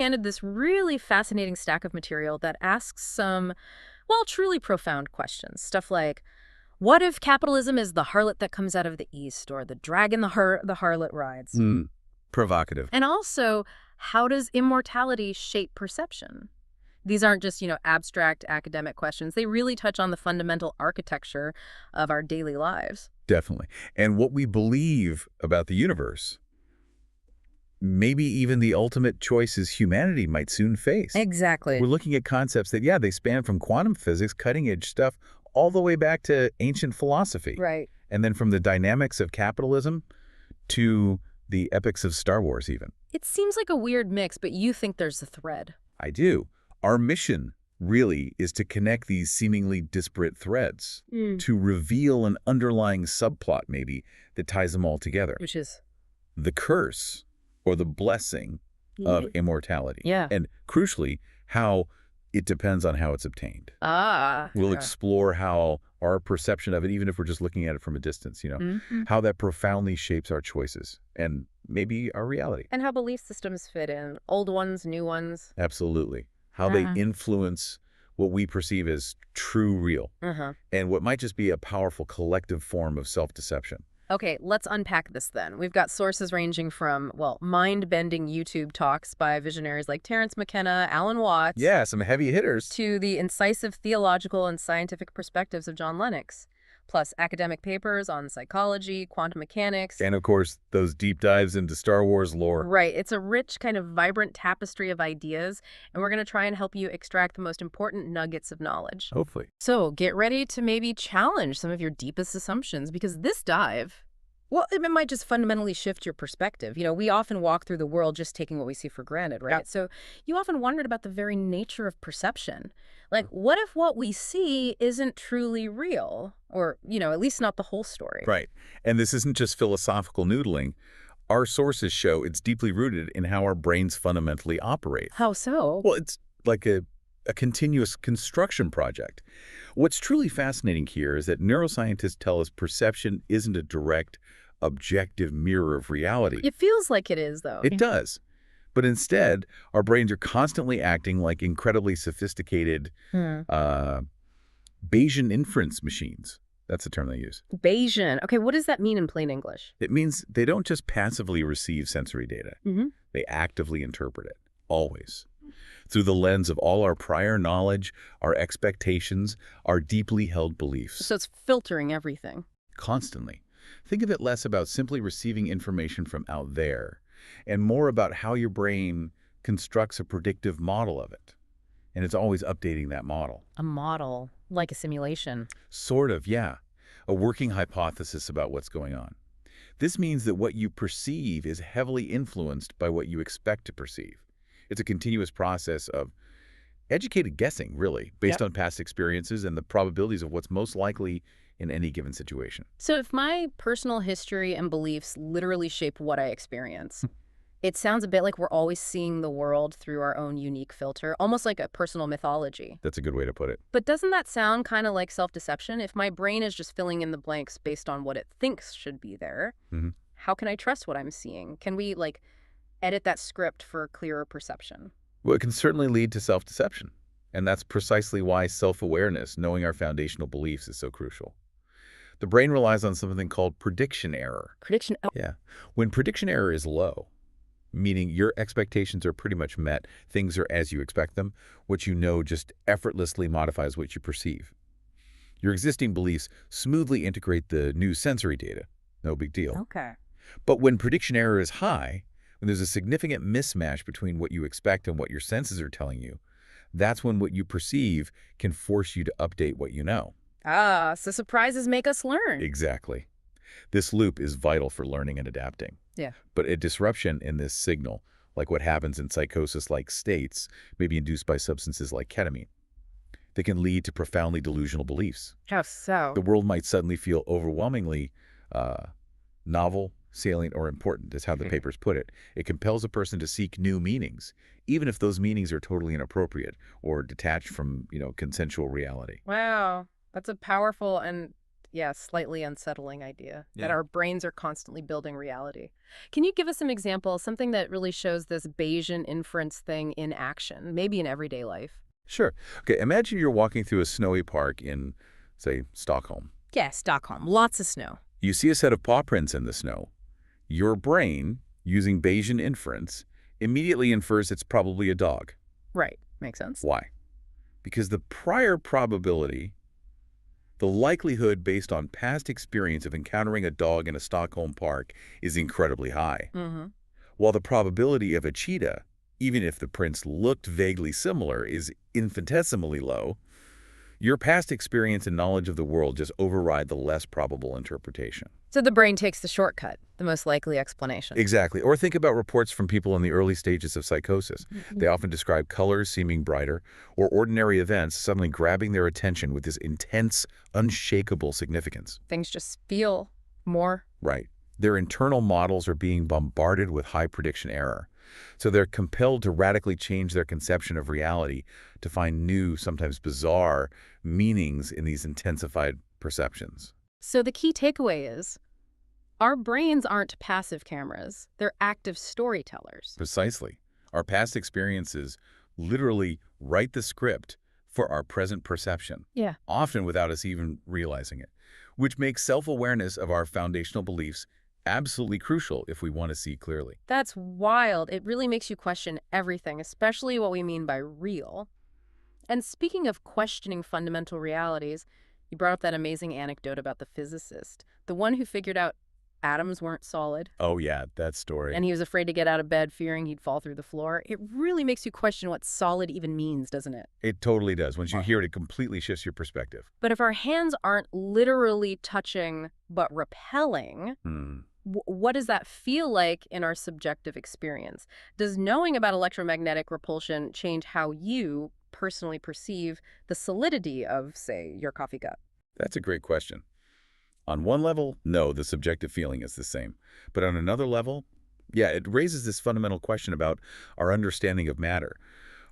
handed this really fascinating stack of material that asks some, well, truly profound questions. Stuff like, what if capitalism is the harlot that comes out of the east, or the dragon the harlot rides? Hmm. Provocative. And also, how does immortality shape perception? These aren't just, abstract academic questions. They really touch on the fundamental architecture of our daily lives. Definitely. And what we believe about the universe, maybe even the ultimate choices humanity might soon face. Exactly. We're looking at concepts that, yeah, they span from quantum physics, cutting-edge stuff, all the way back to ancient philosophy. Right. And then from the dynamics of capitalism to the epics of Star Wars even. It seems like a weird mix, but you think there's a thread. I do. Our mission really is to connect these seemingly disparate threads, to reveal an underlying subplot maybe that ties them all together. Which is? The curse or the blessing of immortality. Yeah. And crucially, how it depends on how it's obtained. We'll explore how our perception of it, even if we're just looking at it from a distance, how that profoundly shapes our choices and maybe our reality. And how belief systems fit in, old ones, new ones. Absolutely. How they influence what we perceive as true real, and what might just be a powerful collective form of self-deception. Okay, let's unpack this then. We've got sources ranging from, well, mind-bending YouTube talks by visionaries like Terence McKenna, Alan Watts. Yeah, some heavy hitters. To the incisive theological and scientific perspectives of John Lennox. Plus academic papers on psychology, quantum mechanics. And of course, those deep dives into Star Wars lore. Right. It's a rich, kind of vibrant tapestry of ideas, and we're going to try and help you extract the most important nuggets of knowledge. Hopefully. So get ready to maybe challenge some of your deepest assumptions, because this dive, well, it might just fundamentally shift your perspective. We often walk through the world just taking what we see for granted, right? Yeah. So you often wondered about the very nature of perception. Like, what if what we see isn't truly real? Or, at least not the whole story. Right. And this isn't just philosophical noodling. Our sources show it's deeply rooted in how our brains fundamentally operate. How so? Well, it's like a continuous construction project. What's truly fascinating here is that neuroscientists tell us perception isn't a direct, objective mirror of reality. It feels like it is, though. It does. But instead, our brains are constantly acting like incredibly sophisticated Bayesian inference machines. That's the term they use. Bayesian. Okay, what does that mean in plain English? It means they don't just passively receive sensory data. They actively interpret it, always. Through the lens of all our prior knowledge, our expectations, our deeply held beliefs. So it's filtering everything. Constantly. Think of it less about simply receiving information from out there, and more about how your brain constructs a predictive model of it. And it's always updating that model. A model, like a simulation. Sort of, yeah. A working hypothesis about what's going on. This means that what you perceive is heavily influenced by what you expect to perceive. It's a continuous process of educated guessing, really, based on past experiences and the probabilities of what's most likely in any given situation. So if my personal history and beliefs literally shape what I experience, it sounds a bit like we're always seeing the world through our own unique filter, almost like a personal mythology. That's a good way to put it. But doesn't that sound kind of like self-deception? If my brain is just filling in the blanks based on what it thinks should be there, how can I trust what I'm seeing? Can we, edit that script for clearer perception? Well, it can certainly lead to self-deception. And that's precisely why self-awareness, knowing our foundational beliefs, is so crucial. The brain relies on something called prediction error. Prediction? Oh. Yeah. When prediction error is low, meaning your expectations are pretty much met, things are as you expect them, what you know just effortlessly modifies what you perceive. Your existing beliefs smoothly integrate the new sensory data. No big deal. Okay. But when prediction error is high, when there's a significant mismatch between what you expect and what your senses are telling you, that's when what you perceive can force you to update what you know. Ah, so surprises make us learn. Exactly. This loop is vital for learning and adapting. Yeah. But a disruption in this signal, like what happens in psychosis-like states, may be induced by substances like ketamine. They can lead to profoundly delusional beliefs. How so? The world might suddenly feel overwhelmingly novel, salient, or important, is how the papers put it. It compels a person to seek new meanings, even if those meanings are totally inappropriate or detached from, consensual reality. Wow. That's a powerful and yeah, slightly unsettling idea that Yeah. our brains are constantly building reality. Can you give us some examples, something that really shows this Bayesian inference thing in action, maybe in everyday life? Sure. Okay, imagine you're walking through a snowy park in, say, Stockholm. Yeah, Stockholm. Lots of snow. You see a set of paw prints in the snow. Your brain, using Bayesian inference, immediately infers it's probably a dog. Right. Makes sense. Why? Because the prior probability, the likelihood based on past experience of encountering a dog in a Stockholm park, is incredibly high. Mm-hmm. While the probability of a cheetah, even if the prints looked vaguely similar, is infinitesimally low, your past experience and knowledge of the world just override the less probable interpretation. So the brain takes the shortcut, the most likely explanation. Exactly. Or think about reports from people in the early stages of psychosis. They often describe colors seeming brighter or ordinary events suddenly grabbing their attention with this intense, unshakable significance. Things just feel more. Right. Their internal models are being bombarded with high prediction error. So they're compelled to radically change their conception of reality to find new, sometimes bizarre, meanings in these intensified perceptions. So the key takeaway is our brains aren't passive cameras. They're active storytellers. Precisely. Our past experiences literally write the script for our present perception, Yeah. often without us even realizing it, which makes self-awareness of our foundational beliefs absolutely crucial if we want to see clearly. That's wild. It really makes you question everything, especially what we mean by real. And speaking of questioning fundamental realities, you brought up that amazing anecdote about the physicist, the one who figured out atoms weren't solid, Oh yeah, that story. and he was afraid to get out of bed, fearing he'd fall through the floor. It really makes you question what solid even means, doesn't it? It totally does. Once you hear it, it completely shifts your perspective. But if our hands aren't literally touching but repelling, what does that feel like in our subjective experience? Does knowing about electromagnetic repulsion change how you personally perceive the solidity of, say, your coffee cup? That's a great question. On one level, no, the subjective feeling is the same. But on another level, yeah, it raises this fundamental question about our understanding of matter.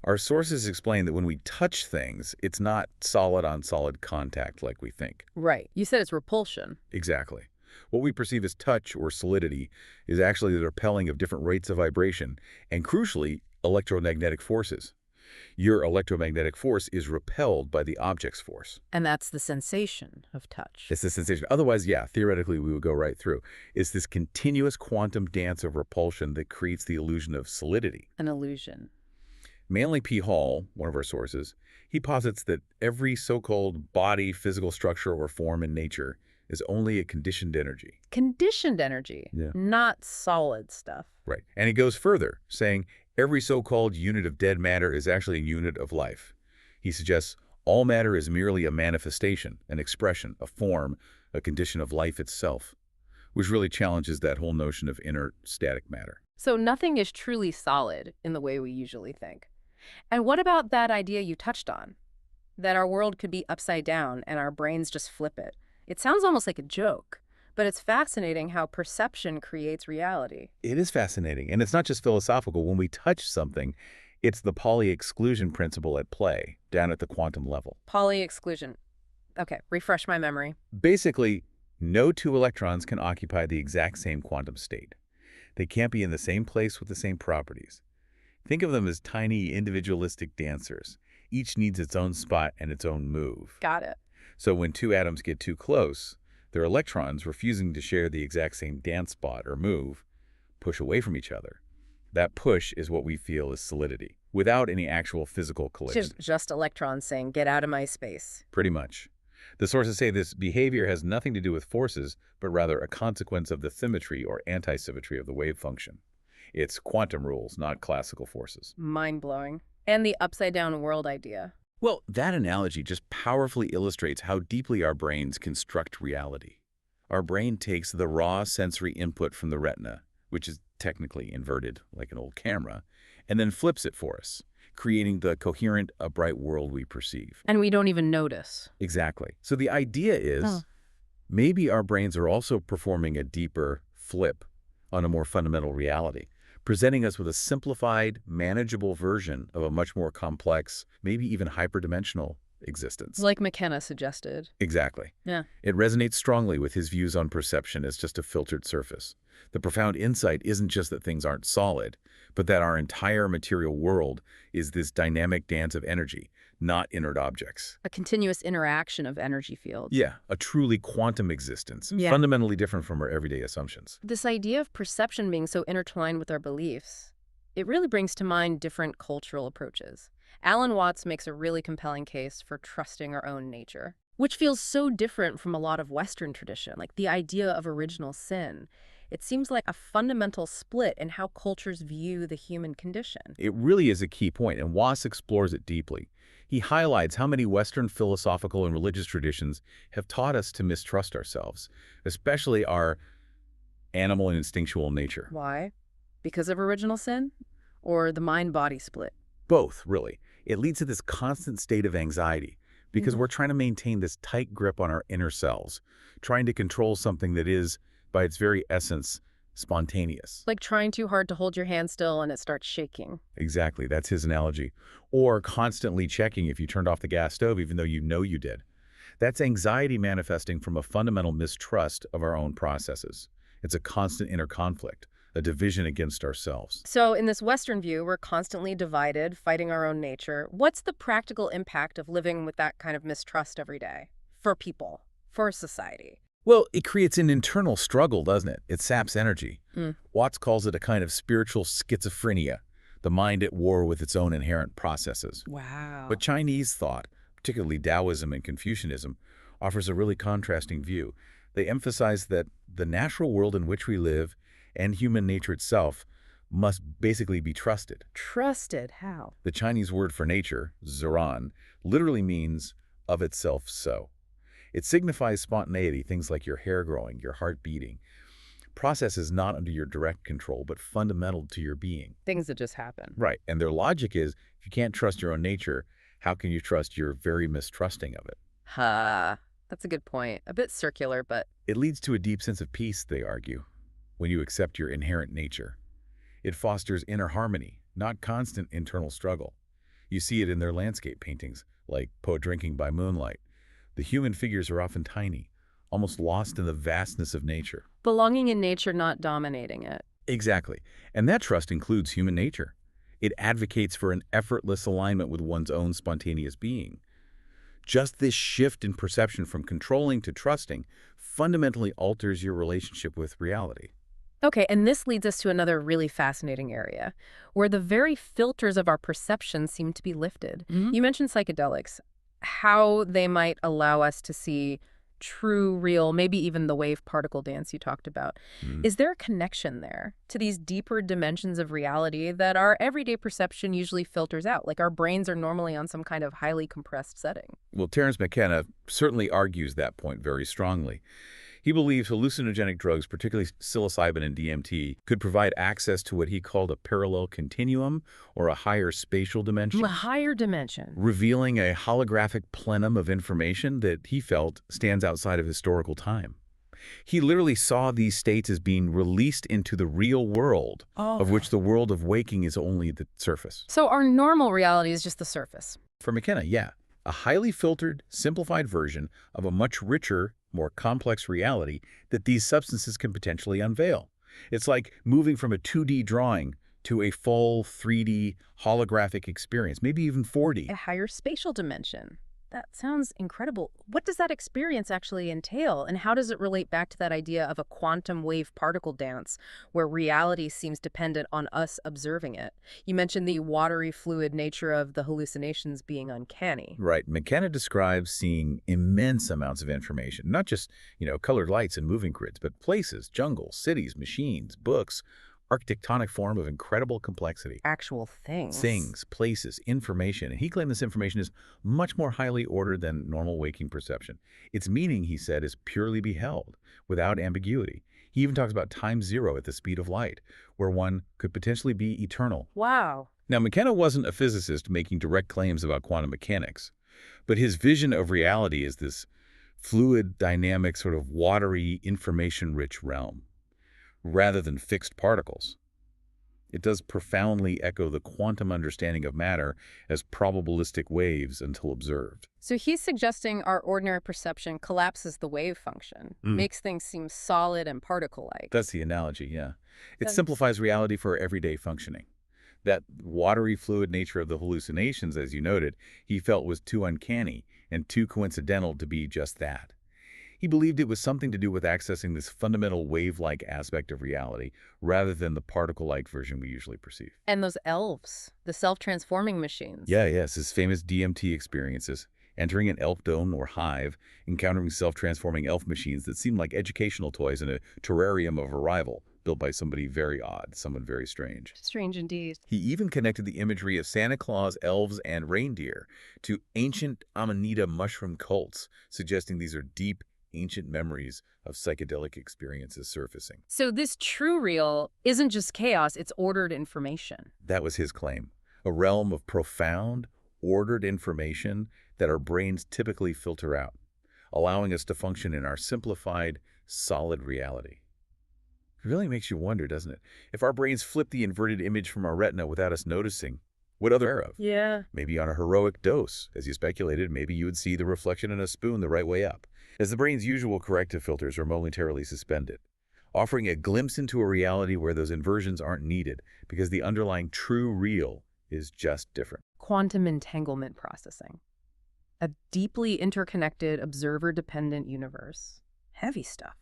Our sources explain that when we touch things, it's not solid-on-solid contact like we think. Right. You said it's repulsion. Exactly. What we perceive as touch or solidity is actually the repelling of different rates of vibration and, crucially, electromagnetic forces. Your electromagnetic force is repelled by the object's force. And that's the sensation of touch. It's the sensation. Otherwise, yeah, theoretically, we would go right through. It's this continuous quantum dance of repulsion that creates the illusion of solidity. An illusion. Manly P. Hall, one of our sources, he posits that every so-called body, physical structure, or form in nature is only a conditioned energy. Conditioned energy, Yeah. not solid stuff. Right. And he goes further, saying every so-called unit of dead matter is actually a unit of life. He suggests all matter is merely a manifestation, an expression, a form, a condition of life itself, which really challenges that whole notion of inert static matter. So nothing is truly solid in the way we usually think. And what about that idea you touched on, that our world could be upside down and our brains just flip it? It sounds almost like a joke, but it's fascinating how perception creates reality. It is fascinating, and it's not just philosophical. When we touch something, it's the Pauli exclusion principle at play, down at the quantum level. Pauli exclusion. Okay, refresh my memory. Basically, no two electrons can occupy the exact same quantum state. They can't be in the same place with the same properties. Think of them as tiny individualistic dancers. Each needs its own spot and its own move. Got it. So when two atoms get too close, their electrons, refusing to share the exact same dance spot or move, push away from each other. That push is what we feel is solidity, without any actual physical collision. Just electrons saying, get out of my space. Pretty much. The sources say this behavior has nothing to do with forces, but rather a consequence of the symmetry or anti-symmetry of the wave function. It's quantum rules, not classical forces. Mind-blowing. And the upside-down world idea. Well, that analogy just powerfully illustrates how deeply our brains construct reality. Our brain takes the raw sensory input from the retina, which is technically inverted like an old camera, and then flips it for us, creating the coherent, upright world we perceive. And we don't even notice. Exactly. So the idea is maybe our brains are also performing a deeper flip on a more fundamental reality, presenting us with a simplified, manageable version of a much more complex, maybe even hyperdimensional existence. Like McKenna suggested. Exactly. Yeah. It resonates strongly with his views on perception as just a filtered surface. The profound insight isn't just that things aren't solid, but that our entire material world is this dynamic dance of energy, not inert objects. A continuous interaction of energy fields. Yeah, a truly quantum existence, Yeah. fundamentally different from our everyday assumptions. This idea of perception being so intertwined with our beliefs, it really brings to mind different cultural approaches. Alan Watts makes a really compelling case for trusting our own nature, which feels so different from a lot of Western tradition, like the idea of original sin. It seems like a fundamental split in how cultures view the human condition. It really is a key point, and Wass explores it deeply. He highlights how many Western philosophical and religious traditions have taught us to mistrust ourselves, especially our animal and instinctual nature. Why? Because of original sin? Or the mind-body split? Both, really. It leads to this constant state of anxiety because we're trying to maintain this tight grip on our inner selves, trying to control something that is, by its very essence, spontaneous. Like trying too hard to hold your hand still and it starts shaking. Exactly, that's his analogy. Or constantly checking if you turned off the gas stove even though you know you did. That's anxiety manifesting from a fundamental mistrust of our own processes. It's a constant inner conflict, a division against ourselves. So in this Western view, we're constantly divided, fighting our own nature. What's the practical impact of living with that kind of mistrust every day? For people, for society? Well, it creates an internal struggle, doesn't it? It saps energy. Mm. Watts calls it a kind of spiritual schizophrenia, the mind at war with its own inherent processes. Wow. But Chinese thought, particularly Taoism and Confucianism, offers a really contrasting view. They emphasize that the natural world in which we live and human nature itself must basically be trusted. Trusted? How? The Chinese word for nature, zhuan, literally means of itself so. It signifies spontaneity, things like your hair growing, your heart beating. Processes not under your direct control, but fundamental to your being. Things that just happen. Right, and their logic is, if you can't trust your own nature, how can you trust your very mistrusting of it? That's a good point. A bit circular, but... It leads to a deep sense of peace, they argue, when you accept your inherent nature. It fosters inner harmony, not constant internal struggle. You see it in their landscape paintings, like Poet Drinking by Moonlight. The human figures are often tiny, almost lost in the vastness of nature. Belonging in nature, not dominating it. Exactly. And that trust includes human nature. It advocates for an effortless alignment with one's own spontaneous being. Just this shift in perception from controlling to trusting fundamentally alters your relationship with reality. Okay, and this leads us to another really fascinating area, where the very filters of our perception seem to be lifted. You mentioned psychedelics, how they might allow us to see true, real, maybe even the wave particle dance you talked about. Is there a connection there to these deeper dimensions of reality that our everyday perception usually filters out? Like our brains are normally on some kind of highly compressed setting. Well, Terence McKenna certainly argues that point very strongly. He believes hallucinogenic drugs, particularly psilocybin and DMT, could provide access to what he called a parallel continuum or a higher spatial dimension. A higher dimension. Revealing a holographic plenum of information that he felt stands outside of historical time. He literally saw these states as being released into the real world, of which the world of waking is only the surface. So our normal reality is just the surface. For McKenna, yeah. A highly filtered, simplified version of a much richer, more complex reality that these substances can potentially unveil. It's like moving from a 2D drawing to a full 3D holographic experience, maybe even 4D. A higher spatial dimension. That sounds incredible. What does that experience actually entail, and how does it relate back to that idea of a quantum wave particle dance, where reality seems dependent on us observing it? You mentioned the watery, fluid nature of the hallucinations being uncanny. Right. McKenna describes seeing immense amounts of information, not just, colored lights and moving grids, but places, jungles, cities, machines, books, architectonic form of incredible complexity. Actual things. Things, places, information. And he claimed this information is much more highly ordered than normal waking perception. Its meaning, he said, is purely beheld, without ambiguity. He even talks about time zero at the speed of light, where one could potentially be eternal. Wow. Now, McKenna wasn't a physicist making direct claims about quantum mechanics, but his vision of reality is this fluid, dynamic, sort of watery, information-rich realm, rather than fixed particles. It does profoundly echo the quantum understanding of matter as probabilistic waves until observed. So he's suggesting our ordinary perception collapses the wave function, makes things seem solid and particle-like. That's the analogy, yeah. It That's- simplifies reality for everyday functioning. That watery fluid nature of the hallucinations, as you noted, he felt was too uncanny and too coincidental to be just that. He believed it was something to do with accessing this fundamental wave-like aspect of reality rather than the particle-like version we usually perceive. And those elves, the self-transforming machines. Yes, his famous DMT experiences, entering an elf dome or hive, encountering self-transforming elf machines that seemed like educational toys in a terrarium of arrival, built by somebody very odd, someone very strange. Strange indeed. He even connected the imagery of Santa Claus, elves, and reindeer to ancient Amanita mushroom cults, suggesting these are deep, ancient memories of psychedelic experiences surfacing. So this true real isn't just chaos, it's ordered information. That was his claim. A realm of profound, ordered information that our brains typically filter out, allowing us to function in our simplified, solid reality. It really makes you wonder, doesn't it? If our brains flip the inverted image from our retina without us noticing, what other of? Yeah. Maybe on a heroic dose. As you speculated, maybe you would see the reflection in a spoon the right way up, as the brain's usual corrective filters are momentarily suspended, offering a glimpse into a reality where those inversions aren't needed because the underlying true real is just different. Quantum entanglement processing. A deeply interconnected, observer-dependent universe. Heavy stuff.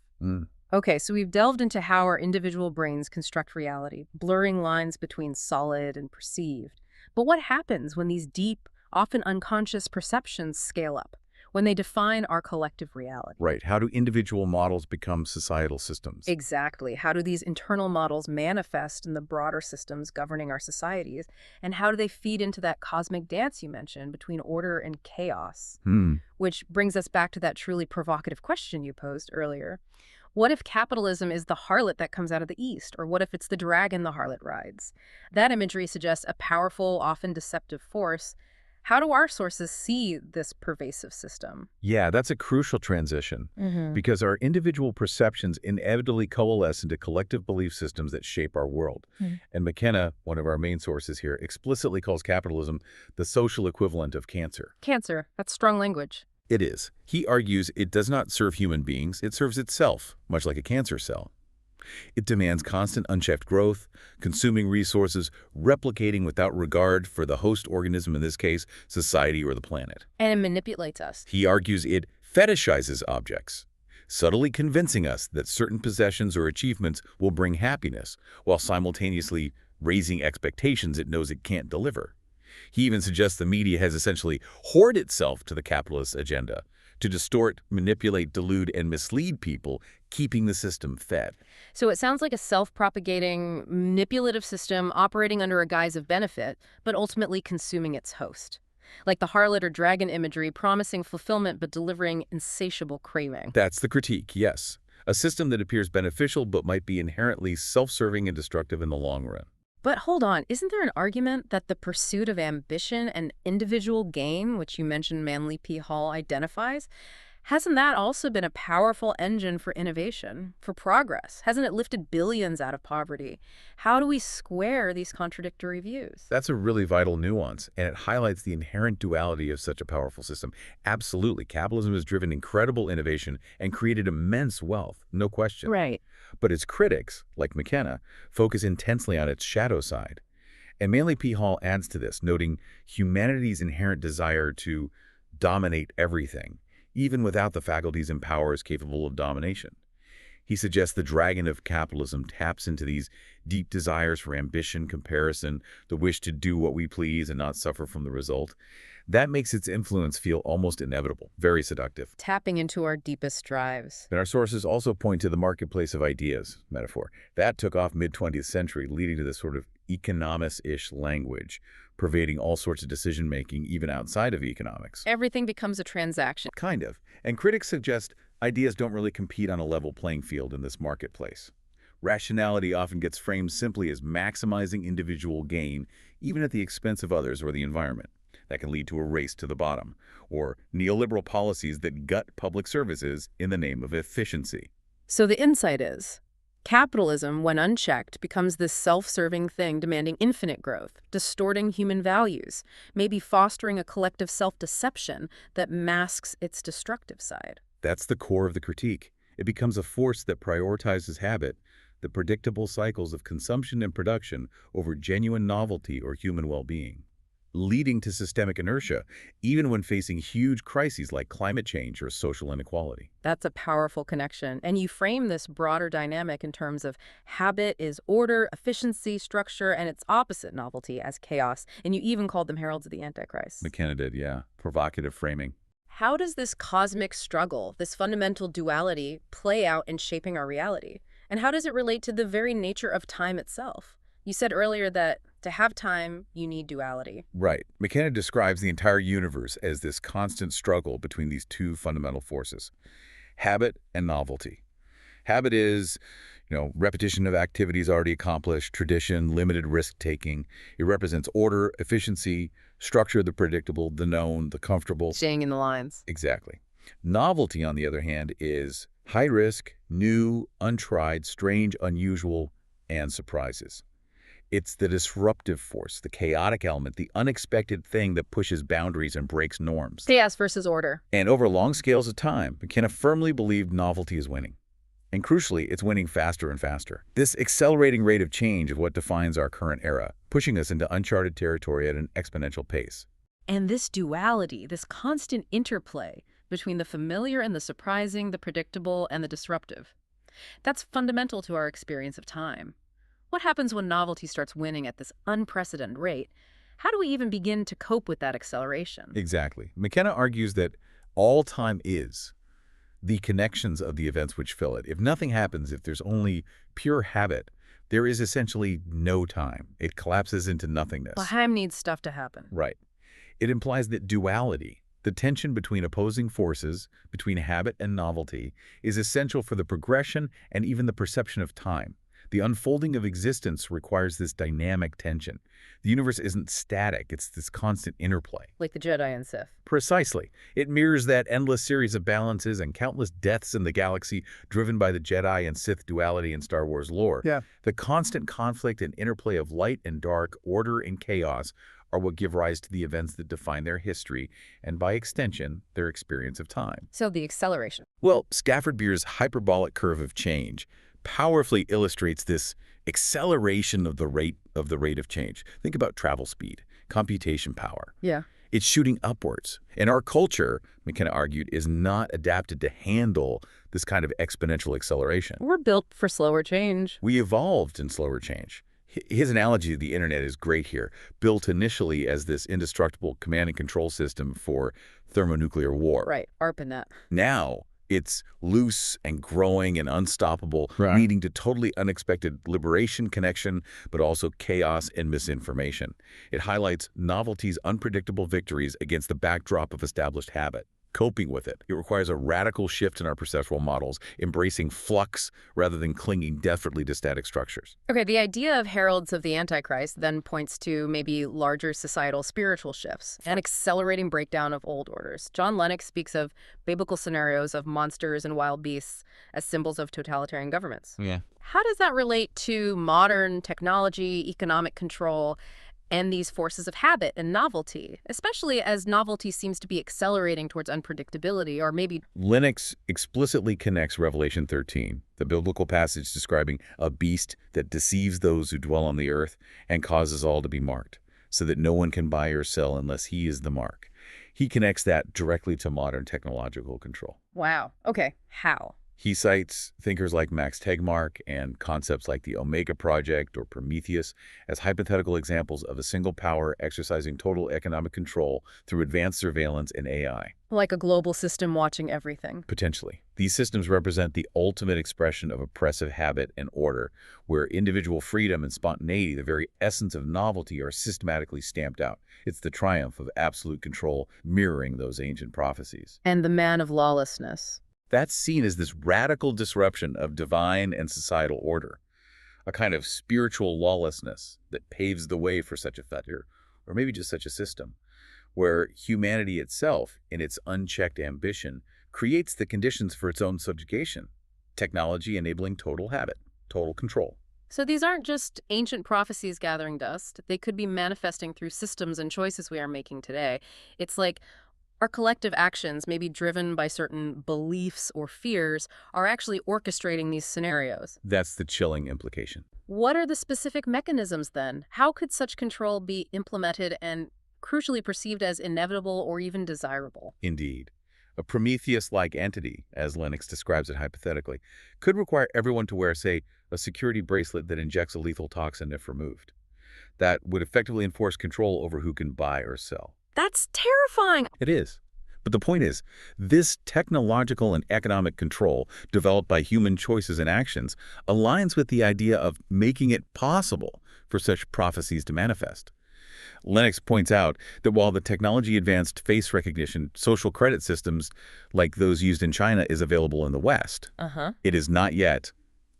Okay, so we've delved into how our individual brains construct reality, blurring lines between solid and perceived. But what happens when these deep, often unconscious perceptions scale up, when they define our collective reality? Right. How do individual models become societal systems? Exactly. How do these internal models manifest in the broader systems governing our societies? And how do they feed into that cosmic dance you mentioned between order and chaos? Which brings us back to that truly provocative question you posed earlier. What if capitalism is the harlot that comes out of the East? Or what if it's the dragon the harlot rides? That imagery suggests a powerful, often deceptive force. How do our sources see this pervasive system? Yeah, that's a crucial transition because our individual perceptions inevitably coalesce into collective belief systems that shape our world. And McKenna, one of our main sources here, explicitly calls capitalism the social equivalent of cancer. Cancer. That's strong language. It is. He argues it does not serve human beings, it serves itself, much like a cancer cell. It demands constant unchecked growth, consuming resources, replicating without regard for the host organism, in this case, society or the planet. And it manipulates us. He argues it fetishizes objects, subtly convincing us that certain possessions or achievements will bring happiness, while simultaneously raising expectations it knows it can't deliver. He even suggests the media has essentially whored itself to the capitalist agenda to distort, manipulate, delude, and mislead people, keeping the system fed. So it sounds like a self-propagating, manipulative system operating under a guise of benefit, but ultimately consuming its host. Like the harlot or dragon imagery promising fulfillment but delivering insatiable craving. That's the critique, yes. A system that appears beneficial but might be inherently self-serving and destructive in the long run. But hold on, isn't there an argument that the pursuit of ambition and individual gain, which you mentioned Manly P. Hall identifies, hasn't that also been a powerful engine for innovation, for progress? Hasn't it lifted billions out of poverty? How do we square these contradictory views? That's a really vital nuance, and it highlights the inherent duality of such a powerful system. Absolutely, capitalism has driven incredible innovation and created immense wealth, no question. Right. But its critics, like McKenna, focus intensely on its shadow side. And Manly P. Hall adds to this, noting humanity's inherent desire to dominate everything, even without the faculties and powers capable of domination. He suggests the dragon of capitalism taps into these deep desires for ambition, comparison, the wish to do what we please and not suffer from the result. That makes its influence feel almost inevitable, very seductive. Tapping into our deepest drives. And our sources also point to the marketplace of ideas metaphor. That took off mid-20th century, leading to this sort of economist-ish language, pervading all sorts of decision-making, even outside of economics. Everything becomes a transaction. Kind of. And critics suggest ideas don't really compete on a level playing field in this marketplace. Rationality often gets framed simply as maximizing individual gain, even at the expense of others or the environment. That can lead to a race to the bottom, or neoliberal policies that gut public services in the name of efficiency. So the insight is, Capitalism, when unchecked, becomes this self-serving thing demanding infinite growth, distorting human values, maybe fostering a collective self-deception that masks its destructive side. That's the core of the critique. It becomes a force that prioritizes habit, the predictable cycles of consumption and production over genuine novelty or human well-being, leading to systemic inertia, even when facing huge crises like climate change or social inequality. That's a powerful connection. And you frame this broader dynamic in terms of habit is order, efficiency, structure, and its opposite, novelty, as chaos. And you even called them heralds of the Antichrist. McKenna did, yeah. Provocative framing. How does this cosmic struggle, this fundamental duality, play out in shaping our reality? And how does it relate to the very nature of time itself? You said earlier that to have time, you need duality. Right. McKenna describes the entire universe as this constant struggle between these two fundamental forces, habit and novelty. Habit is, repetition of activities already accomplished, tradition, limited risk-taking. It represents order, efficiency, structure, the predictable, the known, the comfortable. Staying in the lines. Exactly. Novelty, on the other hand, is high risk, new, untried, strange, unusual, and surprises. It's the disruptive force, the chaotic element, the unexpected thing that pushes boundaries and breaks norms. Chaos versus order. And over long scales of time, McKenna firmly believed novelty is winning. And crucially, it's winning faster and faster. This accelerating rate of change of what defines our current era, pushing us into uncharted territory at an exponential pace. And this duality, this constant interplay between the familiar and the surprising, the predictable and the disruptive, that's fundamental to our experience of time. What happens when novelty starts winning at this unprecedented rate? How do we even begin to cope with that acceleration? Exactly. McKenna argues that all time is the connections of the events which fill it. If nothing happens, if there's only pure habit, there is essentially no time. It collapses into nothingness. Well, time needs stuff to happen. Right. It implies that duality, the tension between opposing forces, between habit and novelty, is essential for the progression and even the perception of time. The unfolding of existence requires this dynamic tension. The universe isn't static, it's this constant interplay. Like the Jedi and Sith. Precisely. It mirrors that endless series of balances and countless deaths in the galaxy driven by the Jedi and Sith duality in Star Wars lore. Yeah. The constant conflict and interplay of light and dark, order and chaos are what give rise to the events that define their history and, by extension, their experience of time. So the acceleration. Well, Stafford-Beer's hyperbolic curve of change powerfully illustrates this acceleration of the rate of change. Think about travel speed, computation power. Yeah. It's shooting upwards. And our culture, McKenna argued, is not adapted to handle this kind of exponential acceleration. We're built for slower change. We evolved in slower change. His analogy of the internet is great here. Built initially as this indestructible command and control system for thermonuclear war. Right, ARPANET. Now, it's loose and growing and unstoppable, Right. leading to totally unexpected liberation, connection, but also chaos and misinformation. It highlights novelty's unpredictable victories against the backdrop of established habit. Coping with it requires a radical shift in our perceptual models, embracing flux rather than clinging desperately to static structures. Okay, the idea of heralds of the Antichrist then points to maybe larger societal spiritual shifts, an accelerating breakdown of old orders. John Lennox speaks of biblical scenarios of monsters and wild beasts as symbols of totalitarian governments. Yeah. How does that relate to modern technology, economic control, and these forces of habit and novelty, especially as novelty seems to be accelerating towards unpredictability or maybe... Lennox explicitly connects Revelation 13, the biblical passage describing a beast that deceives those who dwell on the earth and causes all to be marked, so that no one can buy or sell unless he is the mark. He connects that directly to modern technological control. Wow. Okay. How? He cites thinkers like Max Tegmark and concepts like the Omega Project or Prometheus as hypothetical examples of a single power exercising total economic control through advanced surveillance and AI. Like a global system watching everything. Potentially. These systems represent the ultimate expression of oppressive habit and order, where individual freedom and spontaneity, the very essence of novelty, are systematically stamped out. It's the triumph of absolute control, mirroring those ancient prophecies. And the man of lawlessness. That's seen as this radical disruption of divine and societal order, a kind of spiritual lawlessness that paves the way for such a fetish, or maybe just such a system, where humanity itself, in its unchecked ambition, creates the conditions for its own subjugation, technology enabling total habit. total control. So these aren't just ancient prophecies gathering dust. They could be manifesting through systems and choices we are making today. It's like our collective actions, maybe driven by certain beliefs or fears, are actually orchestrating these scenarios. That's the chilling implication. What are the specific mechanisms then? How could such control be implemented and crucially perceived as inevitable or even desirable? Indeed. A Prometheus-like entity, as Lennox describes it hypothetically, could require everyone to wear, say, a security bracelet that injects a lethal toxin if removed. That would effectively enforce control over who can buy or sell. That's terrifying. It is. But the point is, this technological and economic control developed by human choices and actions aligns with the idea of making it possible for such prophecies to manifest. Lennox points out that while the technology advanced face recognition social credit systems like those used in China is available in the West, it is not yet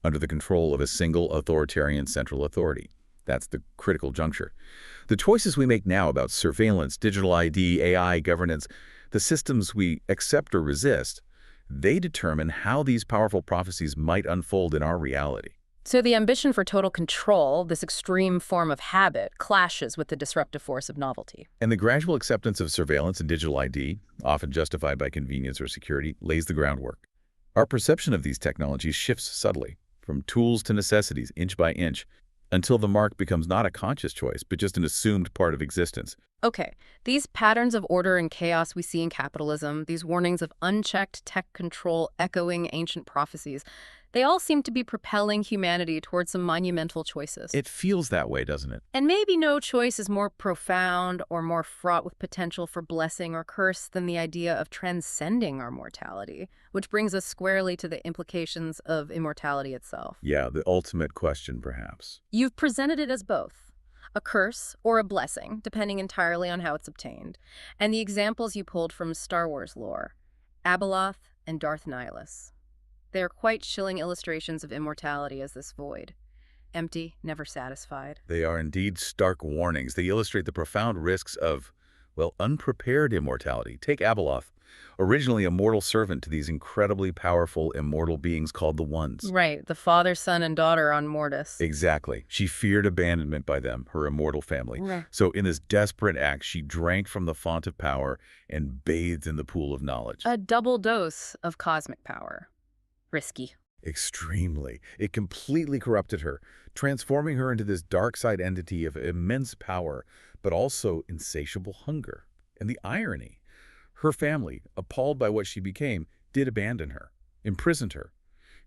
under the control of a single authoritarian central authority. That's the critical juncture. The choices we make now about surveillance, digital ID, AI, governance, the systems we accept or resist, they determine how these powerful prophecies might unfold in our reality. So the ambition for total control, this extreme form of habit, clashes with the disruptive force of novelty. And the gradual acceptance of surveillance and digital ID, often justified by convenience or security, lays the groundwork. Our perception of these technologies shifts subtly, from tools to necessities, inch by inch, until the mark becomes not a conscious choice, but just an assumed part of existence. Okay, these patterns of order and chaos we see in capitalism, these warnings of unchecked tech control echoing ancient prophecies, they all seem to be propelling humanity towards some monumental choices. It feels that way, doesn't it? And maybe no choice is more profound or more fraught with potential for blessing or curse than the idea of transcending our mortality, which brings us squarely to the implications of immortality itself. Yeah, the ultimate question, perhaps. You've presented it as both, a curse or a blessing, depending entirely on how it's obtained. And the examples you pulled from Star Wars lore, Abeloth and Darth Nihilus. They are quite chilling illustrations of immortality as this void. Empty, never satisfied. They are indeed stark warnings. They illustrate the profound risks of, well, unprepared immortality. Take Abeloth, originally a mortal servant to these incredibly powerful immortal beings called the Ones. Right, the father, son, and daughter on Mortis. Exactly. She feared abandonment by them, her immortal family. Right. So in this desperate act, she drank from the font of power and bathed in the pool of knowledge. A double dose of cosmic power. Risky. Extremely. It completely corrupted her, transforming her into this dark side entity of immense power, but also insatiable hunger. And the irony, her family, appalled by what she became, did abandon her, imprisoned her,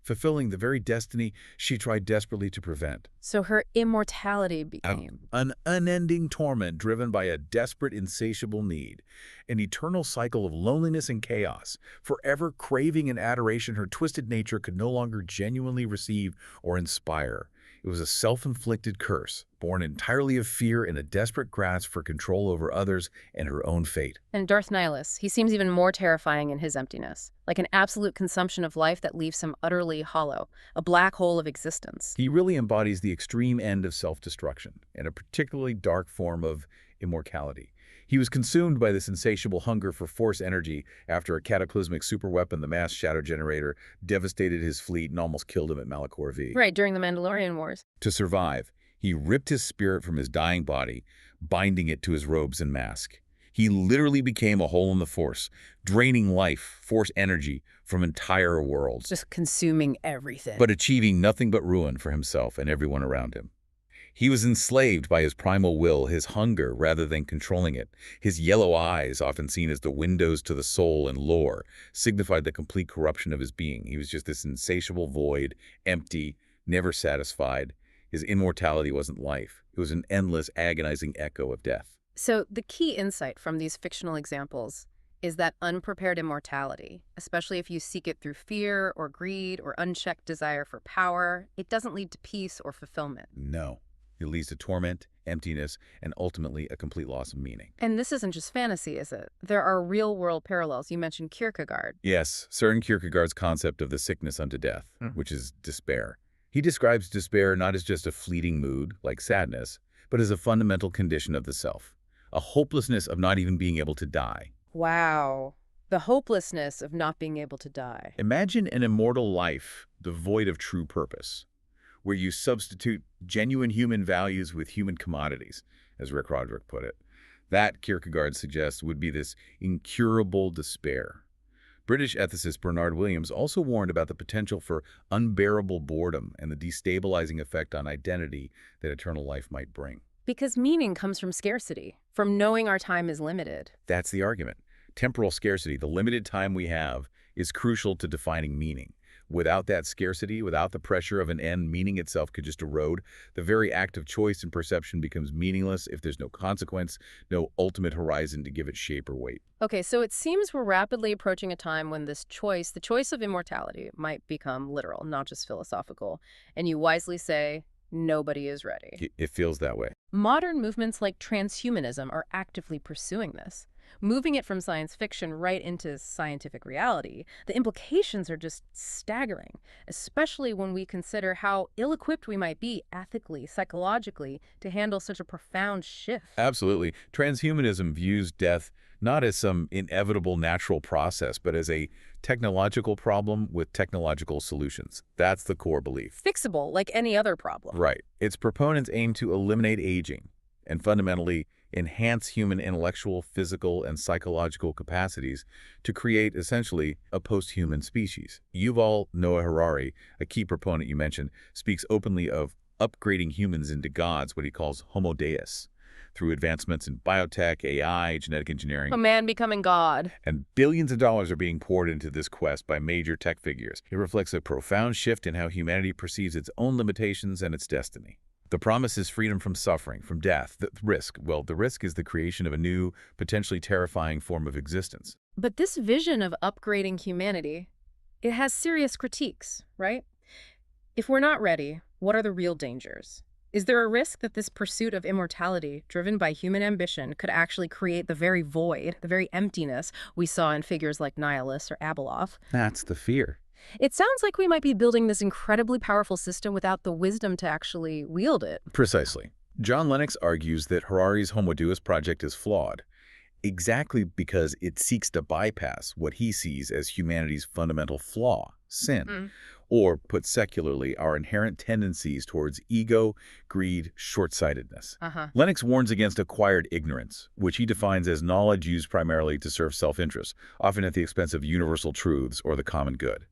fulfilling the very destiny she tried desperately to prevent. So her immortality became An unending torment driven by a desperate, insatiable need, an eternal cycle of loneliness and chaos, forever craving an adoration her twisted nature could no longer genuinely receive or inspire. It was a self-inflicted curse, born entirely of fear and a desperate grasp for control over others and her own fate. And Darth Nihilus, he seems even more terrifying in his emptiness, like an absolute consumption of life that leaves him utterly hollow, a black hole of existence. He really embodies the extreme end of self-destruction and a particularly dark form of immortality. He was consumed by this insatiable hunger for force energy after a cataclysmic superweapon, the mass shadow generator, devastated his fleet and almost killed him at Malachor V. Right, during the Mandalorian Wars. To survive, he ripped his spirit from his dying body, binding it to his robes and mask. He literally became a hole in the force, draining life, force energy from entire worlds, Just consuming everything. but achieving nothing but ruin for himself and everyone around him. He was enslaved by his primal will, his hunger, rather than controlling it. His yellow eyes, often seen as the windows to the soul and lore, signified the complete corruption of his being. He was just this insatiable void, empty, never satisfied. His immortality wasn't life. It was an endless, agonizing echo of death. So the key insight from these fictional examples is that unprepared immortality, especially if you seek it through fear or greed or unchecked desire for power, it doesn't lead to peace or fulfillment. No. It leads to torment, emptiness, and ultimately a complete loss of meaning. And this isn't just fantasy, is it? There are real-world parallels. You mentioned Kierkegaard. Yes, Søren Kierkegaard's concept of the sickness unto death, which is despair. He describes despair not as just a fleeting mood, like sadness, but as a fundamental condition of the self, a hopelessness of not even being able to die. Wow. The hopelessness of not being able to die. Imagine an immortal life devoid of true purpose, where you substitute genuine human values with human commodities, as Rick Roderick put it. That, Kierkegaard suggests, would be this incurable despair. British ethicist Bernard Williams also warned about the potential for unbearable boredom and the destabilizing effect on identity that eternal life might bring. Because meaning comes from scarcity, from knowing our time is limited. That's the argument. Temporal scarcity, the limited time we have, is crucial to defining meaning. Without that scarcity, without the pressure of an end, meaning itself could just erode. The very act of choice and perception becomes meaningless if there's no consequence, no ultimate horizon to give it shape or weight. Okay, so it seems we're rapidly approaching a time when this choice, the choice of immortality, might become literal, not just philosophical. And you wisely say, nobody is ready. It feels that way. Modern movements like transhumanism are actively pursuing this, moving it from science fiction right into scientific reality. The implications are just staggering, especially when we consider how ill-equipped we might be ethically, psychologically, to handle such a profound shift. Absolutely. Transhumanism views death not as some inevitable natural process, but as a technological problem with technological solutions. That's the core belief. Fixable, like any other problem. Right. Its proponents aim to eliminate aging and fundamentally enhance human intellectual, physical, and psychological capacities to create, essentially, a post-human species. Yuval Noah Harari, a key proponent you mentioned, speaks openly of upgrading humans into gods, what he calls homo deus, through advancements in biotech, AI, genetic engineering. A man becoming God. And billions of dollars are being poured into this quest by major tech figures. It reflects a profound shift in how humanity perceives its own limitations and its destiny. The promise is freedom from suffering, from death. The risk, well, the risk is the creation of a new, potentially terrifying form of existence. But this vision of upgrading humanity, it has serious critiques, right? If we're not ready, what are the real dangers? Is there a risk that this pursuit of immortality, driven by human ambition, could actually create the very void, the very emptiness we saw in figures like Nihilus or Abeloth? That's the fear. It sounds like we might be building this incredibly powerful system without the wisdom to actually wield it. Precisely. John Lennox argues that Harari's Homo Deus project is flawed, exactly because it seeks to bypass what he sees as humanity's fundamental flaw, sin, or, put secularly, our inherent tendencies towards ego, greed, short-sightedness. Lennox warns against acquired ignorance, which he defines as knowledge used primarily to serve self-interest, often at the expense of universal truths or the common good.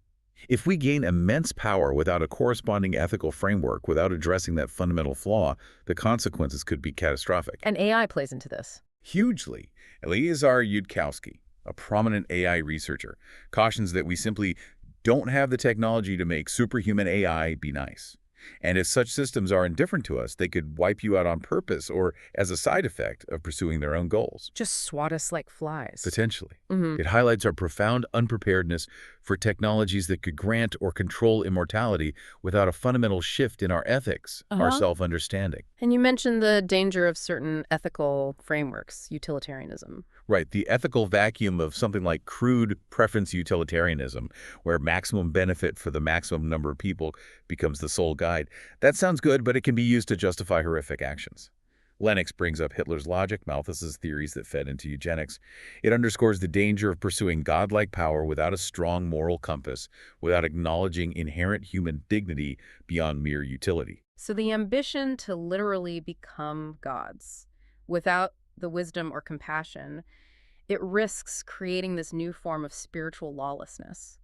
If we gain immense power without a corresponding ethical framework, without addressing that fundamental flaw, the consequences could be catastrophic. And AI plays into this. Hugely. Eliezer Yudkowsky, a prominent AI researcher, cautions that we simply don't have the technology to make superhuman AI be nice. And if such systems are indifferent to us, they could wipe you out on purpose or as a side effect of pursuing their own goals. Just swat us like flies. Potentially. It highlights our profound unpreparedness for technologies that could grant or control immortality without a fundamental shift in our ethics, our self-understanding. And you mentioned the danger of certain ethical frameworks, utilitarianism. Right, the ethical vacuum of something like crude preference utilitarianism, where maximum benefit for the maximum number of people becomes the sole guide. That sounds good, but it can be used to justify horrific actions. Lennox brings up Hitler's logic, Malthus's theories that fed into eugenics. It underscores the danger of pursuing godlike power without a strong moral compass, without acknowledging inherent human dignity beyond mere utility. So the ambition to literally become gods, without the wisdom or compassion, it risks creating this new form of spiritual lawlessness,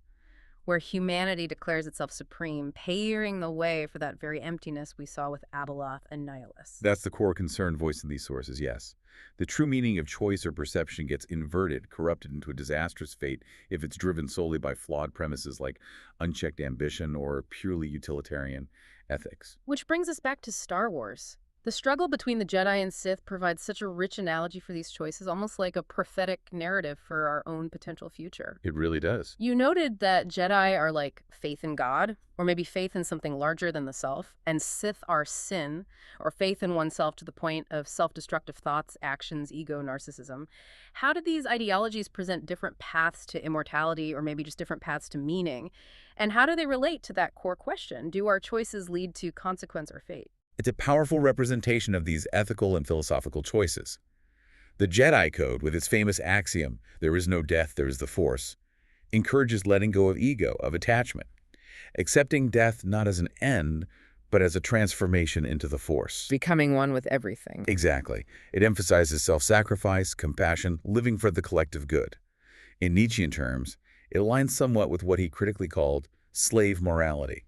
where humanity declares itself supreme, paving the way for that very emptiness we saw with Abeloth and Nihilus. That's the core concern voiced in these sources, yes. The true meaning of choice or perception gets inverted, corrupted into a disastrous fate if it's driven solely by flawed premises like unchecked ambition or purely utilitarian ethics. Which brings us back to Star Wars. The struggle between the Jedi and Sith provides such a rich analogy for these choices, almost like a prophetic narrative for our own potential future. It really does. You noted that Jedi are like faith in God, or maybe faith in something larger than the self, and Sith are sin, or faith in oneself to the point of self-destructive thoughts, actions, ego, narcissism. How do these ideologies present different paths to immortality, or maybe just different paths to meaning? And how do they relate to that core question? Do our choices lead to consequence or fate? It's a powerful representation of these ethical and philosophical choices. The Jedi Code, with its famous axiom, "There is no death, there is the Force," encourages letting go of ego, of attachment, accepting death not as an end, but as a transformation into the Force. Becoming one with everything. Exactly. It emphasizes self-sacrifice, compassion, living for the collective good. In Nietzschean terms, it aligns somewhat with what he critically called slave morality,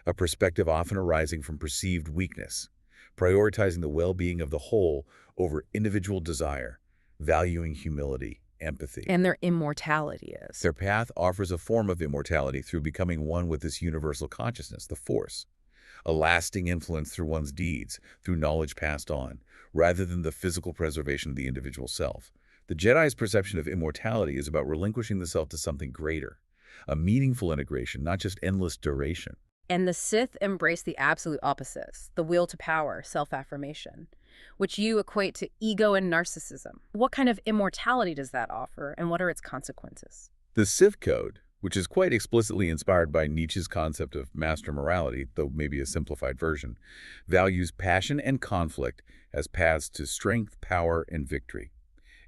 a perspective often arising from perceived weakness, prioritizing the well-being of the whole over individual desire, valuing humility, empathy. And their immortality is. Their path offers a form of immortality through becoming one with this universal consciousness, the Force, a lasting influence through one's deeds, through knowledge passed on, rather than the physical preservation of the individual self. The Jedi's perception of immortality is about relinquishing the self to something greater, a meaningful integration, not just endless duration. And the Sith embrace the absolute opposites, the will to power, self-affirmation, which you equate to ego and narcissism. What kind of immortality does that offer, and what are its consequences? The Sith Code, which is quite explicitly inspired by Nietzsche's concept of master morality, though maybe a simplified version, values passion and conflict as paths to strength, power, and victory.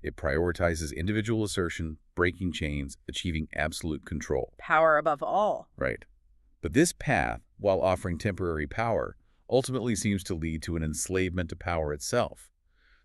It prioritizes individual assertion, breaking chains, achieving absolute control. Power above all. Right. But this path, while offering temporary power, ultimately seems to lead to an enslavement to power itself.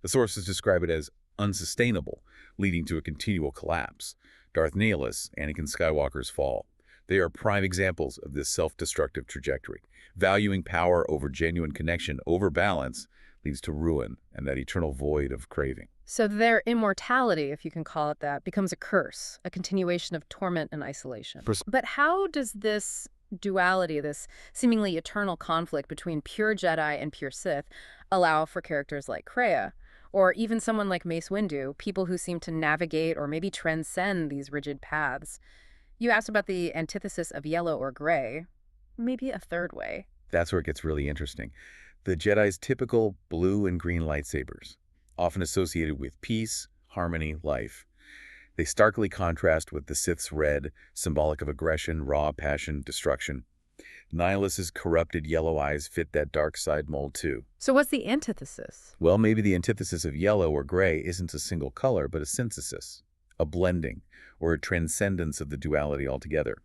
The sources describe it as unsustainable, leading to a continual collapse. Darth Nihilus, Anakin Skywalker's fall. They are prime examples of this self-destructive trajectory. Valuing power over genuine connection, over balance, leads to ruin and that eternal void of craving. So their immortality, if you can call it that, becomes a curse, a continuation of torment and isolation. But how does this duality, this seemingly eternal conflict between pure Jedi and pure Sith, allow for characters like Kreia, or even someone like Mace Windu, people who seem to navigate or maybe transcend these rigid paths? You asked about the antithesis of yellow or gray, maybe a third way. That's where it gets really interesting. The Jedi's typical blue and green lightsabers, often associated with peace, harmony, life. They starkly contrast with the Sith's red, symbolic of aggression, raw passion, destruction. Nihilus's corrupted yellow eyes fit that dark side mold too. So what's the antithesis? Well, maybe the antithesis of yellow or gray isn't a single color, but a synthesis, a blending, or a transcendence of the duality altogether.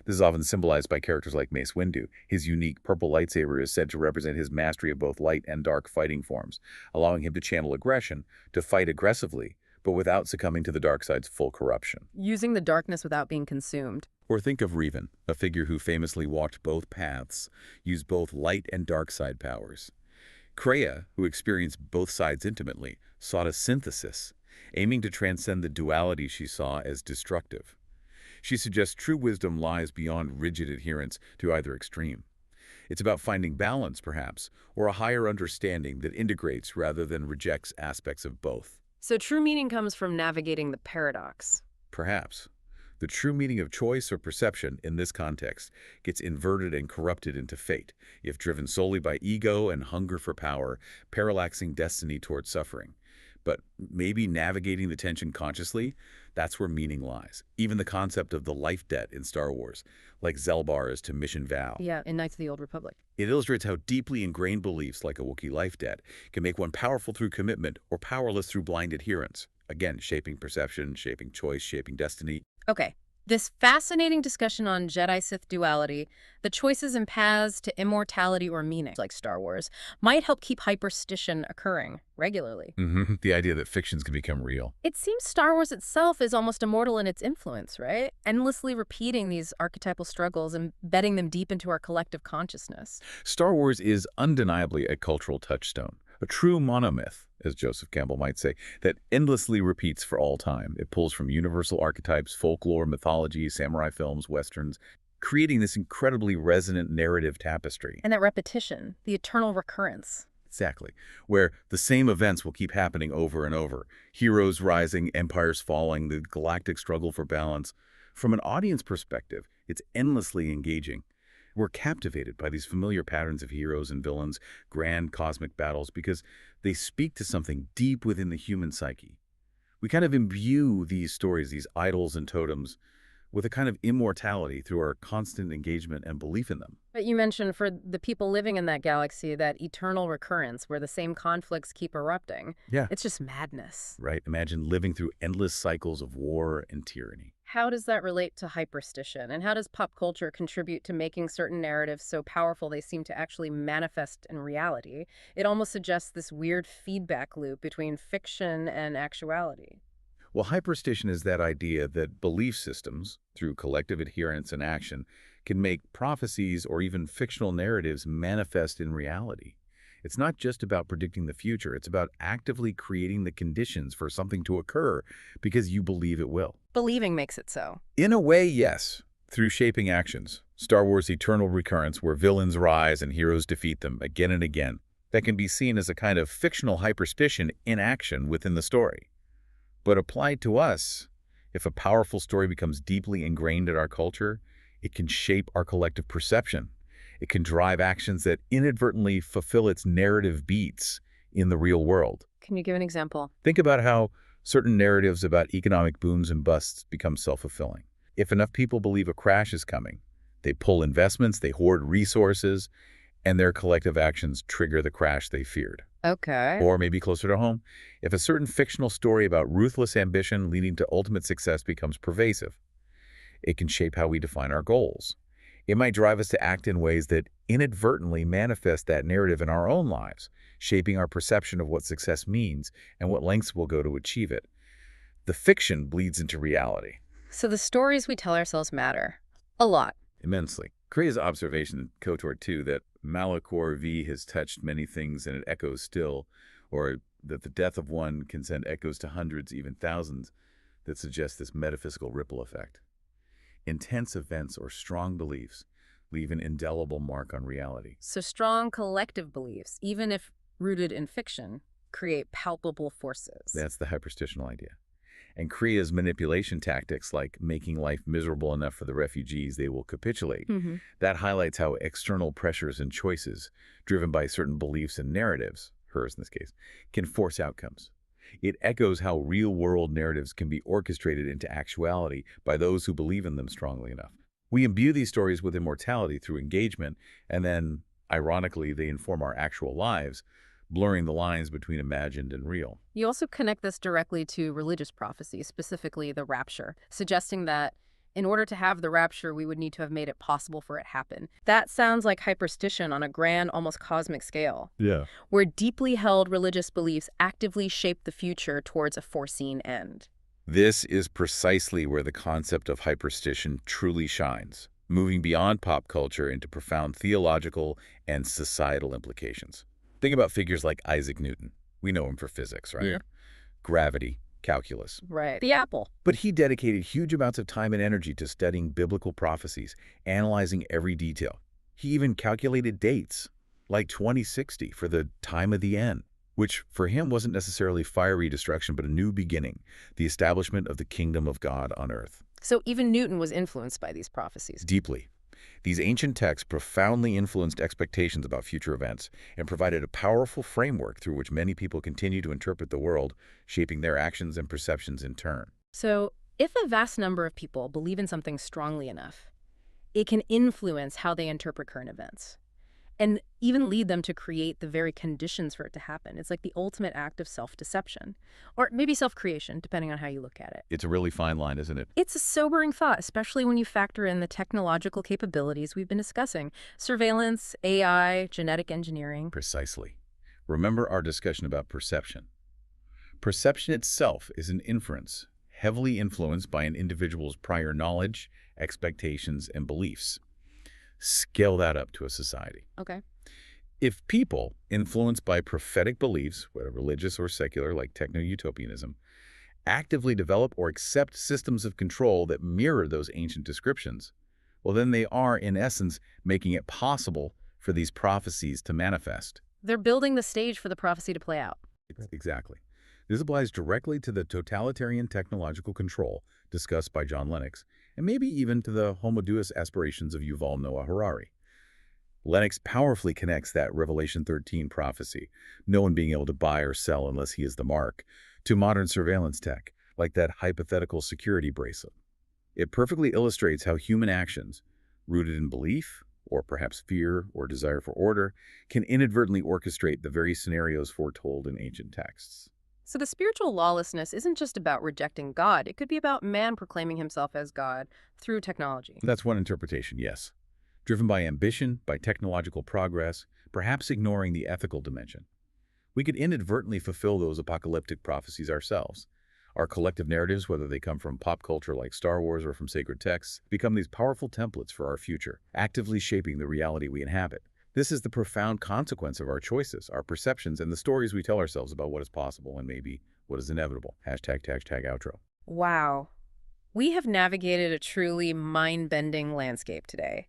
This is often symbolized by characters like Mace Windu. His unique purple lightsaber is said to represent his mastery of both light and dark fighting forms, allowing him to channel aggression, to fight aggressively, but without succumbing to the dark side's full corruption. Using the darkness without being consumed. Or think of Revan, a figure who famously walked both paths, used both light and dark side powers. Kreia, who experienced both sides intimately, sought a synthesis, aiming to transcend the duality she saw as destructive. She suggests true wisdom lies beyond rigid adherence to either extreme. It's about finding balance, perhaps, or a higher understanding that integrates rather than rejects aspects of both. So true meaning comes from navigating the paradox. Perhaps. The true meaning of choice or perception in this context gets inverted and corrupted into fate, if driven solely by ego and hunger for power, parallaxing destiny toward suffering. But maybe navigating the tension consciously, that's where meaning lies. Even the concept of the life debt in Star Wars, like Zelbar is to mission vow. Yeah, in Knights of the Old Republic. It illustrates how deeply ingrained beliefs like a Wookiee life debt can make one powerful through commitment or powerless through blind adherence. Again, shaping perception, shaping choice, shaping destiny. Okay, this fascinating discussion on Jedi-Sith duality, the choices and paths to immortality or meaning, like Star Wars, might help keep hyperstition occurring regularly. The idea that fictions can become real. It seems Star Wars itself is almost immortal in its influence, right? Endlessly repeating these archetypal struggles and embedding them deep into our collective consciousness. Star Wars is undeniably a cultural touchstone, a true monomyth, as Joseph Campbell might say, that endlessly repeats for all time. It pulls from universal archetypes, folklore, mythology, samurai films, westerns, creating this incredibly resonant narrative tapestry. And that repetition, the eternal recurrence. Exactly, where the same events will keep happening over and over. Heroes rising, empires falling, the galactic struggle for balance. From an audience perspective, it's endlessly engaging. We're captivated by these familiar patterns of heroes and villains, grand cosmic battles, because they speak to something deep within the human psyche. We kind of imbue these stories, these idols and totems, with a kind of immortality through our constant engagement and belief in them. But you mentioned for the people living in that galaxy, that eternal recurrence where the same conflicts keep erupting. Yeah. It's just madness. Right? Imagine living through endless cycles of war and tyranny. how does that relate to hyperstition? And how does pop culture contribute to making certain narratives so powerful they seem to actually manifest in reality? It almost suggests this weird feedback loop between fiction and actuality. Well, hyperstition is that idea that belief systems, through collective adherence and action, can make prophecies or even fictional narratives manifest in reality. It's not just about predicting the future, it's about actively creating the conditions for something to occur because you believe it will. Believing makes it so. In a way, yes, through shaping actions. Star Wars' eternal recurrence, where villains rise and heroes defeat them again and again, that can be seen as a kind of fictional hyperstition in action within the story. But applied to us, if a powerful story becomes deeply ingrained in our culture, it can shape our collective perception. It can drive actions that inadvertently fulfill its narrative beats in the real world. Can you give an example? Think about how certain narratives about economic booms and busts become self-fulfilling. If enough people believe a crash is coming, they pull investments, they hoard resources, and their collective actions trigger the crash they feared. Okay. Or maybe closer to home, if a certain fictional story about ruthless ambition leading to ultimate success becomes pervasive, it can shape how we define our goals. It might drive us to act in ways that inadvertently manifest that narrative in our own lives, shaping our perception of what success means and what lengths we'll go to achieve it. The fiction bleeds into reality. So the stories we tell ourselves matter. A lot. Immensely. Korea's observation in KOTOR 2 that Malachor V has touched many things and it echoes still, or that the death of one can send echoes to hundreds, even thousands, that suggests this metaphysical ripple effect. Intense events or strong beliefs leave an indelible mark on reality. So strong collective beliefs, even if rooted in fiction, create palpable forces. That's the hyperstitional idea. And Korea's manipulation tactics, like making life miserable enough for the refugees they will capitulate, that highlights how external pressures and choices, driven by certain beliefs and narratives, hers in this case, can force outcomes. It echoes how real-world narratives can be orchestrated into actuality by those who believe in them strongly enough. We imbue these stories with immortality through engagement, and then, ironically, they inform our actual lives, blurring the lines between imagined and real. You also connect this directly to religious prophecy, specifically the rapture, suggesting that in order to have the rapture, we would need to have made it possible for it to happen. That sounds like hyperstition on a grand, almost cosmic scale, Yeah. where deeply held religious beliefs actively shape the future towards a foreseen end. This is precisely where the concept of hyperstition truly shines, moving beyond pop culture into profound theological and societal implications. Think about figures like Isaac Newton. We know him for physics, right? Yeah. Gravity, calculus. Right. The apple. But he dedicated huge amounts of time and energy to studying biblical prophecies, analyzing every detail. He even calculated dates, like 2060 for the time of the end, which for him wasn't necessarily fiery destruction, but a new beginning, the establishment of the kingdom of God on earth. So even Newton was influenced by these prophecies. Deeply. These ancient texts profoundly influenced expectations about future events and provided a powerful framework through which many people continue to interpret the world, shaping their actions and perceptions in turn. So if a vast number of people believe in something strongly enough, it can influence how they interpret current events and even lead them to create the very conditions for it to happen. It's like the ultimate act of self-deception, or maybe self-creation, depending on how you look at it. It's a really fine line, isn't it? It's a sobering thought, especially when you factor in the technological capabilities we've been discussing. Surveillance, AI, genetic engineering. Precisely. Remember our discussion about perception. Perception itself is an inference, heavily influenced by an individual's prior knowledge, expectations, and beliefs. Scale that up to a society. Okay. If people, influenced by prophetic beliefs, whether religious or secular, like techno-utopianism, actively develop or accept systems of control that mirror those ancient descriptions, well, then they are, in essence, making it possible for these prophecies to manifest. They're building the stage for the prophecy to play out. Exactly. This applies directly to the totalitarian technological control discussed by John Lennox, and maybe even to the homo deus aspirations of Yuval Noah Harari. Lennox powerfully connects that Revelation 13 prophecy, no one being able to buy or sell unless he is the mark, to modern surveillance tech, like that hypothetical security bracelet. It perfectly illustrates how human actions, rooted in belief, or perhaps fear or desire for order, can inadvertently orchestrate the very scenarios foretold in ancient texts. So the spiritual lawlessness isn't just about rejecting God. It could be about man proclaiming himself as God through technology. That's one interpretation, yes. Driven by ambition, by technological progress, perhaps ignoring the ethical dimension. We could inadvertently fulfill those apocalyptic prophecies ourselves. Our collective narratives, whether they come from pop culture like Star Wars or from sacred texts, become these powerful templates for our future, actively shaping the reality we inhabit. This is the profound consequence of our choices, our perceptions, and the stories we tell ourselves about what is possible and maybe what is inevitable. Hashtag outro. Wow. We have navigated a truly mind-bending landscape today.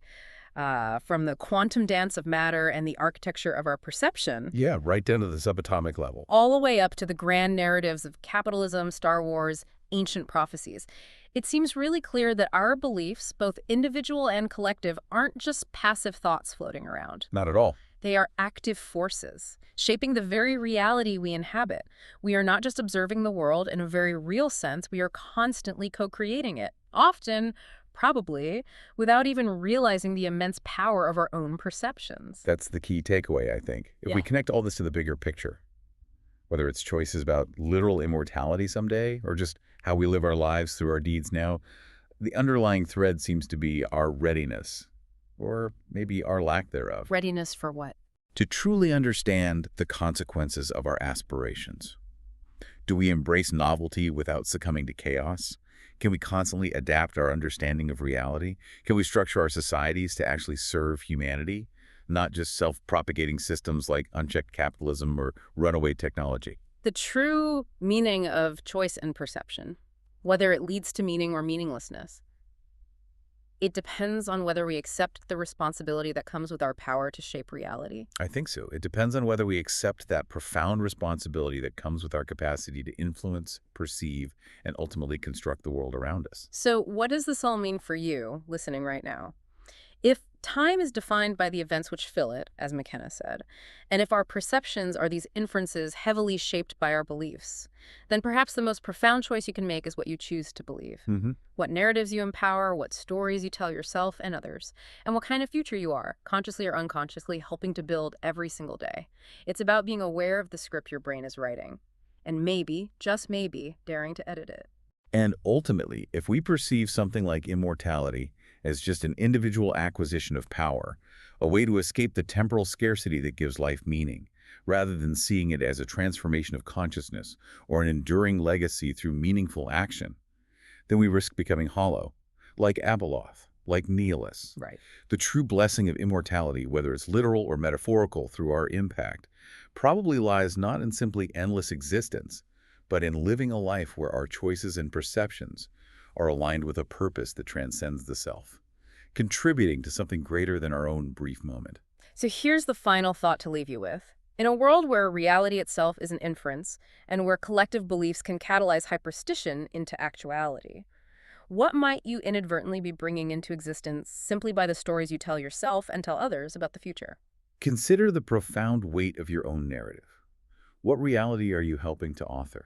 From the quantum dance of matter and the architecture of our perception, Yeah, right down to the subatomic level. all the way up to the grand narratives of capitalism, Star Wars, ancient prophecies. It seems really clear that our beliefs, both individual and collective, aren't just passive thoughts floating around. Not at all. They are active forces, shaping the very reality we inhabit. We are not just observing the world in a very real sense, we are constantly co-creating it, often, probably, without even realizing the immense power of our own perceptions. That's the key takeaway, I think. If Yeah. we connect all this to the bigger picture, whether it's choices about literal immortality someday or just how we live our lives through our deeds now, the underlying thread seems to be our readiness, or maybe our lack thereof, Readiness for what? to truly understand the consequences of our aspirations. Do we embrace novelty without succumbing to chaos? Can we constantly adapt our understanding of reality? Can we structure our societies to actually serve humanity, not just self-propagating systems like unchecked capitalism or runaway technology? The true meaning of choice and perception, whether it leads to meaning or meaninglessness, it depends on whether we accept the responsibility that comes with our power to shape reality. I think so. It depends on whether we accept that profound responsibility that comes with our capacity to influence, perceive, and ultimately construct the world around us. So what does this all mean for you, listening right now? If time is defined by the events which fill it, as McKenna said, and if our perceptions are these inferences heavily shaped by our beliefs, then perhaps the most profound choice you can make is what you choose to believe. What narratives you empower, what stories you tell yourself and others, and what kind of future you are, consciously or unconsciously, helping to build every single day. It's about being aware of the script your brain is writing, and maybe, just maybe, daring to edit it. And ultimately, if we perceive something like immortality as just an individual acquisition of power, a way to escape the temporal scarcity that gives life meaning, rather than seeing it as a transformation of consciousness or an enduring legacy through meaningful action, then we risk becoming hollow, like Abeloth, like nihilists. Right. The true blessing of immortality, whether it's literal or metaphorical through our impact, probably lies not in simply endless existence, but in living a life where our choices and perceptions are aligned with a purpose that transcends the self, contributing to something greater than our own brief moment. So here's the final thought to leave you with. In a world where reality itself is an inference, and where collective beliefs can catalyze hyperstition into actuality, what might you inadvertently be bringing into existence simply by the stories you tell yourself and tell others about the future? Consider the profound weight of your own narrative. What reality are you helping to author?